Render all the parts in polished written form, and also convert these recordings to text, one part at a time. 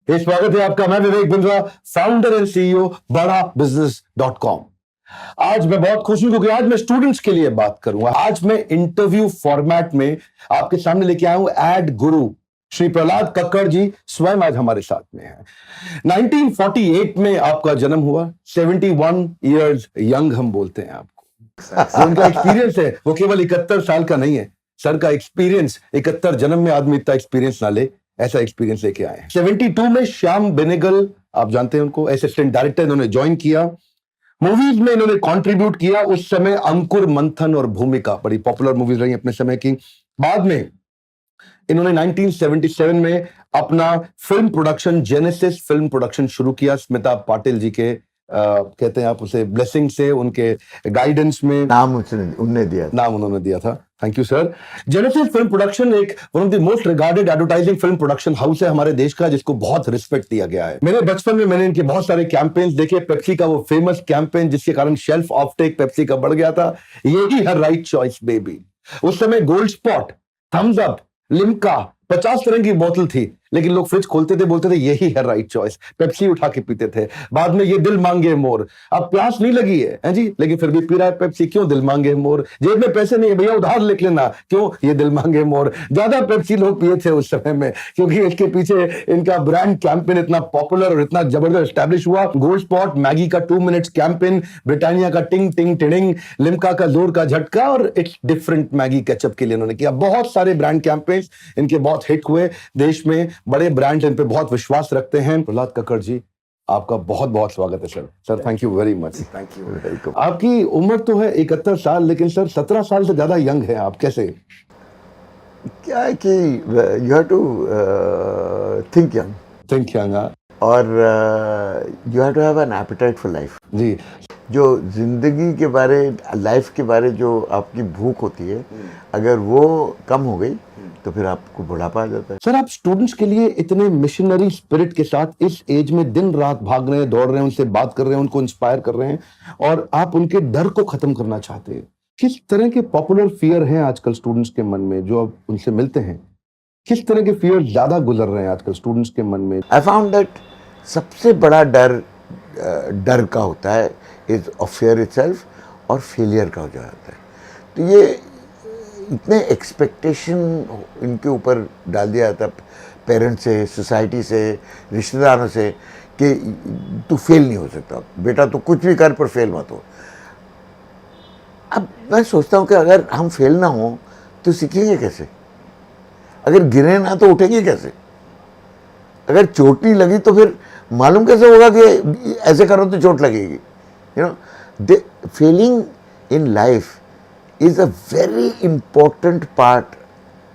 स्वागत है आपका। मैं Vivek Bindra, founder and CEO बड़ा बिजनेस.com। आज मैं बहुत खुश हूं क्योंकि आज मैं स्टूडेंट्स के लिए बात करूंगा। आज मैं इंटरव्यू फॉर्मेट में आपके सामने लेके आया हूं एड गुरु श्री प्रहलाद कक्कड़ जी, स्वयं आज हमारे साथ में हैं। 1948 में आपका जन्म हुआ, 71 इयर्स यंग हम बोलते हैं आपको। जो उनका एक्सपीरियंस है वो केवल 71 साल का नहीं है। सर का एक्सपीरियंस, 71 जन्म में आदमी इतना एक्सपीरियंस ना ले, ऐसा एक्सपीरियंस लेके आए हैं। 72 में श्याम बेनेगल, आप जानते हैं उनको, असिस्टेंट डायरेक्टर इन्होंने ज्वाइन किया। मूवीज में इन्होंने कंट्रीब्यूट किया। उस समय अंकुर मंथन और भूमिका बड़ी पॉपुलर मूवीज रही अपने समय की। बाद में इन्होंने 1977 में अपना film production genesis film production शुरू किया। स्मिता पाटिल जी के कहते हैं आप उसे ब्लेसिंग से, उनके गाइडेंस में नाम उन्होंने दिया था। Thank you sir. Genesis film production एक one of the most regarded advertising film production house है हमारे देश का, जिसको बहुत रिस्पेक्ट दिया गया है। मेरे बचपन में मैंने इनके बहुत सारे कैंपेन्स देखे। पेप्सी का वो फेमस कैंपेन जिसके कारण शेल्फ ऑफटेक पेप्सी का बढ़ गया था, यही है राइट चॉइस बेबी। उस समय Gold Spot, Thums Up, Limca, 50 तरह की बोतल थी, लेकिन लोग फ्रिज खोलते थे, बोलते थे यही है राइट चॉइस, पेप्सी उठा के पीते थे। बाद में ये दिल मांगे मोर, अब प्यास नहीं लगी है जी, लेकिन फिर भी पी रहा है पेप्सी, क्यों? दिल मांगे मोर। जेब में पैसे नहीं है भैया, उधार लिख लेना, क्यों? ये दिल मांगे मोर। ज्यादा पेप्सी लोग पिए थे उस समय में, क्योंकि इसके पीछे इनका ब्रांड कैंपेन इतना पॉपुलर और इतना जबरदस्त स्टैब्लिश हुआ। गोल्ड स्पॉट, मैगी का 2 मिनट्स कैंपेन, ब्रिटानिया का टिंग टिंग टिडिंग, लिम्का का जोर का झटका और इट्स डिफरेंट मैगी केचप के लिए इन्होंने किया। बहुत सारे ब्रांड कैंपेन इनके बहुत हिट हुए। देश में बड़े ब्रांड इन पे बहुत विश्वास रखते हैं। प्रहलाद कक्कड़ जी, आपका बहुत बहुत स्वागत है sir. Sir thank you very much. Thank you, welcome. आपकी उम्र तो है 71 साल, लेकिन सर 17 साल से ज्यादा यंग हैं आप, कैसे? क्या है कि you have to think young और you have to have an appetite for life जी। जो जिंदगी के बारे, लाइफ के बारे जो आपकी भूख होती है, अगर वो कम हो गई तो फिर आपको बुढ़ापा आ जाता है। सर आप स्टूडेंट्स के लिए इतने मिशनरी स्पिरिट के साथ इस एज में दिन रात भाग रहे हैं, दौड़ रहे हैं, उनसे बात कर रहे हैं, उनको इंस्पायर कर रहे हैं, और आप उनके डर को खत्म करना चाहते हैं। किस तरह के पॉपुलर फियर हैं आजकल स्टूडेंट्स के मन में जो आप उनसे मिलते हैं? किस तरह के फियर ज्यादा गुजर रहे हैं आजकल स्टूडेंट्स के मन में? आई फाउंड दैट सबसे बड़ा डर का होता है इज ऑफ फियर इटसेल्फ, और फेलियर का हो जाता है। तो ये इतने एक्सपेक्टेशन इनके ऊपर डाल दिया जाता है पेरेंट्स से, सोसाइटी से, रिश्तेदारों से, कि तू फेल नहीं हो सकता बेटा, तो कुछ भी कर पर फेल मत हो। अब मैं सोचता हूँ कि अगर हम फेल ना हो तो सीखेंगे कैसे? अगर गिरे ना तो उठेंगे कैसे? अगर चोट नहीं लगी तो फिर मालूम कैसे होगा कि ऐसे करो तो चोट लगेगी? You know, Fehling in life is a very important part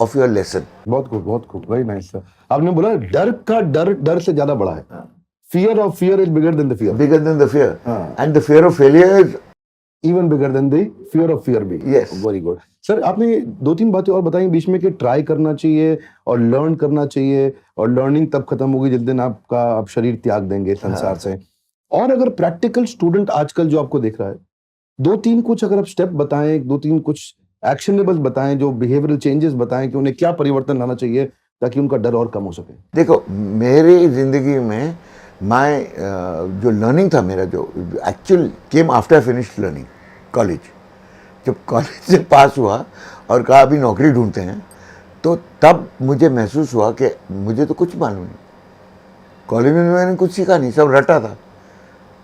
of your lesson. बहुत खूब, वेरी नाइस सर। आपने बोला डर से ज्यादा बड़ा है। Fear of fear is bigger than the fear. Bigger than the fear. And the fear of failure is even bigger than the fear of fear भी। Yes. Very good. सर आपने 2-3 बातें और बताई बीच में कि ट्राई करना चाहिए और लर्न करना चाहिए, और लर्निंग तब खत्म होगी जिस दिन आप शरीर त्याग देंगे संसार से। और अगर प्रैक्टिकल स्टूडेंट आजकल जो आपको देख रहा है, 2-3 कुछ अगर आप स्टेप बताएं, 2-3 कुछ एक्शनेबल्स बताएं, जो बिहेवियरल चेंजेस बताएं कि उन्हें क्या परिवर्तन लाना चाहिए ताकि उनका डर और कम हो सके। देखो, मेरी जिंदगी में जो लर्निंग था मेरा, जो actual came after finished learning college, जब कॉलेज से पास हुआ और कहा अभी नौकरी ढूंढते हैं, तो तब मुझे महसूस हुआ कि मुझे तो कुछ मालूम नहीं। कॉलेज में मैंने कुछ सीखा नहीं, सब रटा था,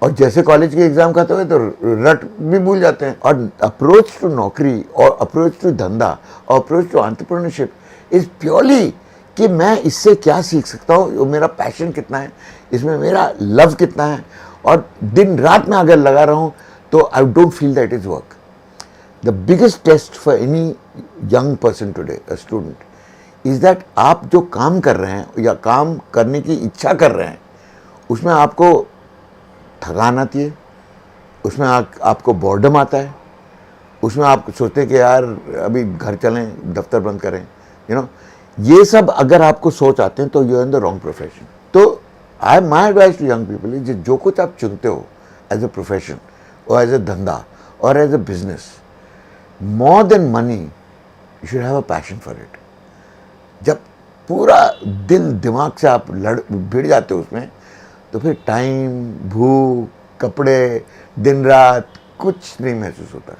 और जैसे कॉलेज के एग्जाम खत्म हुए तो रट भी भूल जाते हैं। और अप्रोच टू नौकरी और अप्रोच टू धंधा और approach to entrepreneurship is purely कि मैं इससे क्या सीख सकता हूँ, मेरा पैशन कितना है, इसमें मेरा लव कितना है, और दिन रात में अगर लगा रहा हूँ तो I don't feel that is work. The biggest test for any young person today, a student, is that आप जो काम कर रहे हैं या काम करने की इच्छा कर रहे हैं, उसमें आपको थकान आती है, उसमें आपको बोर्डम आता है, उसमें आप सोचते हैं कि यार अभी घर चलें, दफ्तर बंद करें, यू नो, ये सब अगर आपको सोच आते हैं तो you are in the wrong profession. तो my advice to young people is जो कुछ आप चुनते हो एज अ प्रोफेशन और एज अ धंधा और as a business, more than money you should have a passion for it. जब पूरा दिन दिमाग से आप भिड़ जाते हो उसमें, तो फिर टाइम, भूख, कपड़े, दिन रात कुछ नहीं महसूस होता.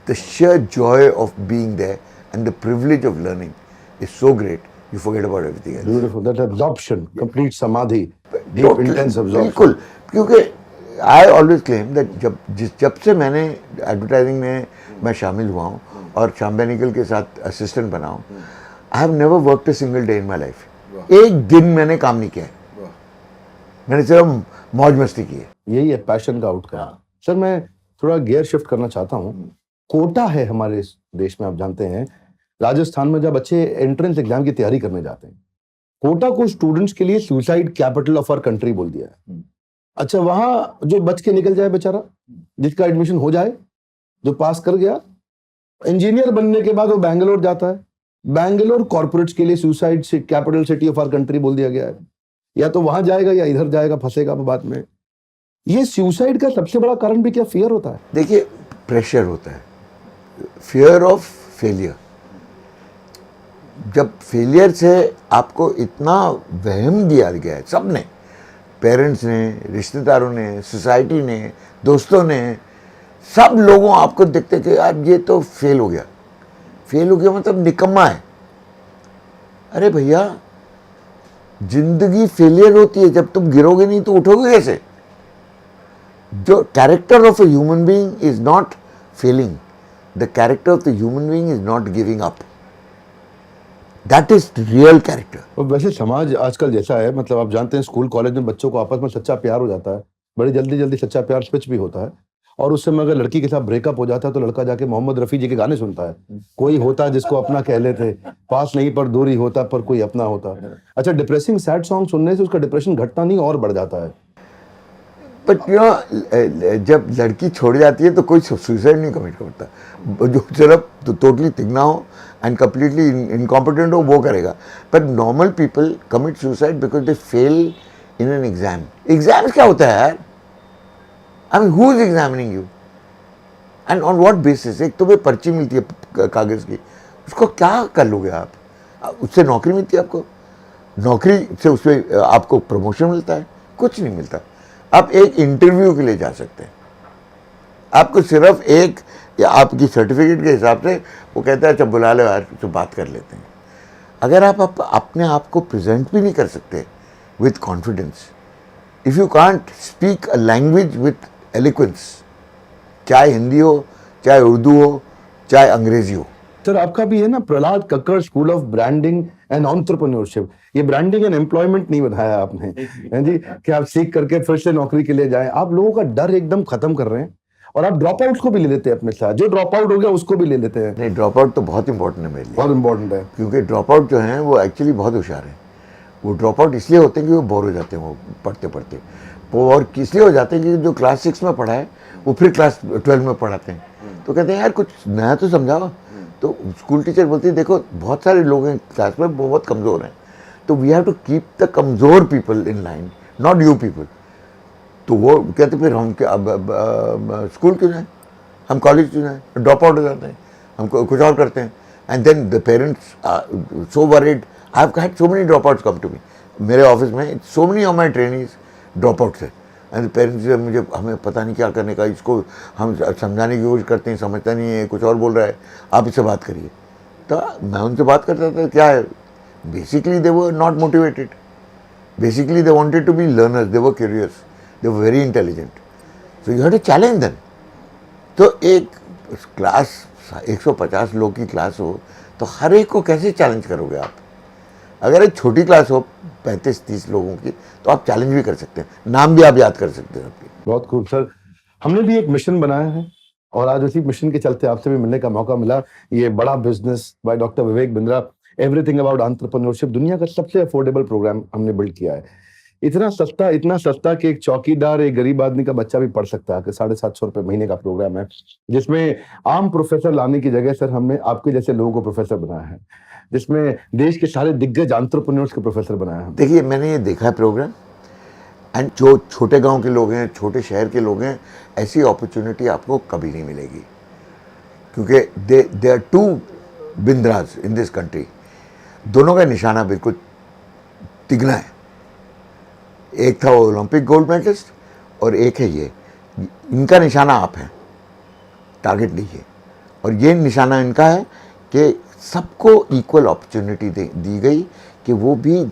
The sheer joy of being there and the privilege of learning is so great, you forget about everything else. Beautiful. That absorption, complete samadhi, deep, Total, intense absorption. बिल्कुल, क्योंकि I always claim that जब से मैंने advertising में मैं शामिल हुआ हूँ और शाम्बे निगल के साथ असिस्टेंट बना हूँ, I have never worked a single day in my life. एक दिन मैंने काम नहीं किया है. मैंने सिर्फ मौज मस्ती की है. यही है पैशन का आउटकम. सर मैं थोड़ा गियर शिफ्ट करना चाहता हूँ. कोटा है हमारे इस देश में, आप जानते हैं राजस्थान में जब बच्चे एंट्रेंस एग्जाम की तैयारी करने जाते हैं, कोटा को स्टूडेंट्स के लिए suicide capital of our country बोल दिया है. अच्छा, वहां जो बच के निकल जाए बेचारा, जिसका एडमिशन हो जाए, जो पास कर गया, इंजीनियर बनने के बाद वो बैंगलोर जाता है. बैंगलोर कॉर्पोरेट्स के लिए suicide capital city of our country बोल दिया गया है. या तो वहां जाएगा या इधर जाएगा, फंसेगा बाद में. ये सुसाइड का सबसे बड़ा कारण भी क्या फियर होता है? देखिए, प्रेशर होता है, फियर ऑफ फेलियर. जब फेलियर से आपको इतना वहम दिया गया है, सबने, पेरेंट्स ने, रिश्तेदारों ने, सोसाइटी ने, दोस्तों ने, सब लोगों आपको देखते कि यार ये तो फेल हो गया. फेल हो गया मतलब निकम्मा है. अरे भैया, जिंदगी फेलियर होती है. जब तुम गिरोगे नहीं तो उठोगे कैसे? जो character of a human being is not failing. The character of the human being is not giving up. That is real character. और वैसे समाज आजकल जैसा है, मतलब आप जानते हैं स्कूल कॉलेज में बच्चों को आपस में सच्चा प्यार हो जाता है, बड़ी जल्दी जल्दी सच्चा प्यार स्विच भी होता है. और उस समय अगर लड़की के साथ ब्रेकअप हो जाता है तो लड़का जाके मोहम्मद रफ़ी जी के गाने सुनता है. कोई होता जिसको अपना कह लेते, पास नहीं पर दूरी होता, पर कोई अपना होता. अच्छा, डिप्रेसिंग सैड सॉन्ग सुनने से उसका डिप्रेशन घटता नहीं और बढ़ जाता है. बट यू नो, जब लड़की छोड़ जाती है तो कोई सुसाइड नहीं कमिट करता. जो सिर्फ टोटली तिगना हो एंड कम्प्लीटली इनकॉम्पिटेंट हो वो करेगा. But normal people commit suicide because they fail in an exam. Exam क्या होता है यार? I mean, who is examining you and on what basis? एक तुम्हें पर्ची मिलती है कागज़ की, उसको क्या कर लोगे आप? उससे नौकरी मिलती है आपको? नौकरी से उसमें आपको प्रमोशन मिलता है? कुछ नहीं मिलता. आप एक इंटरव्यू के लिए जा सकते हैं, आपको सिर्फ एक या आपकी सर्टिफिकेट के हिसाब से वो कहता है अच्छा बुला लो यार, तो बात कर लेते हैं. अगर आप अपने आप को प्रेजेंट भी नहीं कर सकते with confidence, if you can't speak a language with eloquence, चाहे हिंदी हो, चाहे उर्दू हो, चाहे अंग्रेजी हो. सर आपका भी है ना Prahlad Kakkar school of branding and entrepreneurship. ये ब्रांडिंग एंड एम्प्लॉयमेंट नहीं बनाया आपने, हैं जी, कि आप सीख करके फिर से नौकरी के लिए जाएं. आप लोगों का डर एकदम खत्म कर रहे हैं और आप ड्रॉप आउट को भी ले लेते हैं अपने साथ. जो ड्रॉप आउट हो गया उसको भी ले लेते हैं. नहीं, ड्रॉप आउट तो बहुत इंपॉर्टेंट है मेरे लिए. बहुत इंपॉर्टेंट है, क्योंकि ड्रॉप आउट जो हैं वो एक्चुअली बहुत होशियार हैं. वो ड्रॉप आउट इसलिए होते हैं कि वो बोर हो जाते हैं वो पढ़ते पढ़ते. वो और इसलिए हो जाते हैं कि जो क्लास 6 में पढ़ा है वो फिर क्लास 12 में पढ़ाते हैं. तो कहते हैं यार कुछ नया तो समझाओ. तो स्कूल टीचर बोलती है देखो बहुत सारे लोग हैं क्लास में बहुत कमज़ोर हैं, तो we have to keep the कमज़ोर people in line, not you people. तो वो कहते फिर हम अब स्कूल क्यों जाएं, हम कॉलेज क्यों जाएं, ड्रॉप आउट हो जाते हैं, हम कुछ और करते हैं. And then the parents so worried. I have had so many drop outs come to me. मेरे ऑफिस में so many of my trainings drop outs है. एंड पेरेंट्स मुझे हमें पता नहीं क्या करने का, इसको हम समझाने की कोशिश करते हैं, समझता नहीं है, कुछ और बोल रहा है, आप इससे बात करिए. तो मैं उनसे बात करता था, क्या है, basically they were not motivated. Basically they wanted to be learners, they were curious, they were very intelligent. So you have to challenge them. तो एक क्लास 150 लोग की क्लास हो तो हर एक को कैसे चैलेंज करोगे आप? अगर एक छोटी क्लास हो 35-30 लोगों की तो आप चैलेंज भी कर सकते हैं, नाम भी आप याद कर सकते हैं आपके. बहुत खूब सर. हमने भी एक मिशन बनाया है और आज उसी मिशन के चलते आपसे भी मिलने का मौका मिला. ये बड़ा business by doctor Vivek Bindra, everything about entrepreneurship, दुनिया का सबसे अफोर्डेबल प्रोग्राम हमने बिल्ड किया है. इतना सस्ता कि एक चौकीदार, एक गरीब आदमी का बच्चा भी पढ़ सकता है. 750 रुपए महीने का प्रोग्राम है, जिसमें आम प्रोफेसर लाने की जगह सर हमने आपके जैसे लोगों को प्रोफेसर बनाया है, जिसमें देश के सारे दिग्गज एंटरप्रेन्योर्स के प्रोफेसर बनाया है. देखिए, मैंने ये देखा है प्रोग्राम, एंड जो छोटे गांव के लोग हैं, छोटे शहर के लोग हैं, ऐसी अपॉर्चुनिटी आपको कभी नहीं मिलेगी. क्योंकि दे आर टू बिंद्रास इन दिस कंट्री. दोनों का निशाना बिल्कुल तिगना है। एक था वो ओलंपिक गोल्ड मेडलिस्ट और एक है ये, इनका निशाना आप हैं, टारगेट लीजिए। और ये निशाना इनका है कि सबको इक्वल अपॉर्चुनिटी दी गई कि वो भी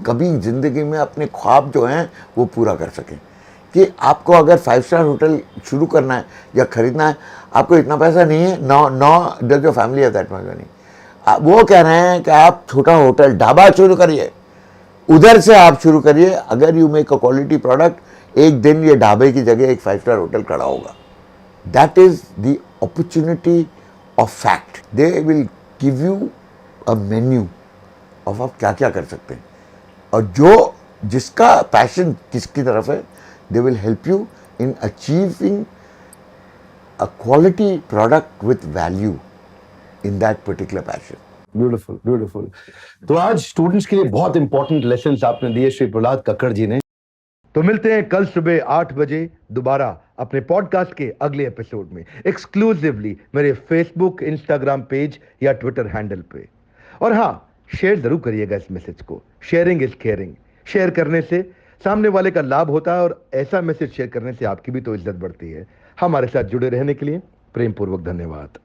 कभी ज़िंदगी में अपने ख्वाब जो हैं वो पूरा कर सकें। कि आपको अगर 5 स्टार होटल शुरू करना है या ख़रीदना है, आपको इतना पैसा नहीं है, no does your family have that much money. वो कह रहे हैं कि आप छोटा होटल ढाबा शुरू करिए, उधर से आप शुरू करिए। अगर you make a quality product, एक दिन ये ढाबे की जगह एक 5 स्टार होटल खड़ा होगा। That is the opportunity of fact. They will give you a menu of आप क्या क्या कर सकते हैं, और जिसका पैशन किसकी तरफ है, they will help you in achieving a quality product with value in that particular passion. Beautiful beautiful. तो आज स्टूडेंट्स के लिए बहुत इंपॉर्टेंट लेसन्स आपने दिए श्री प्रहलाद कक्कड़ जी ने। तो मिलते हैं कल सुबह 8 बजे दोबारा अपने पॉडकास्ट के अगले एपिसोड में, एक्सक्लूसिवली मेरे फेसबुक, इंस्टाग्राम पेज या ट्विटर हैंडल पे। और हाँ, शेयर जरूर करिएगा इस मैसेज को। Sharing is caring. शेयर करने से सामने वाले का लाभ होता है और ऐसा मैसेज शेयर करने से आपकी भी तो इज्जत बढ़ती है। हमारे साथ जुड़े रहने के लिए प्रेम पूर्वक धन्यवाद।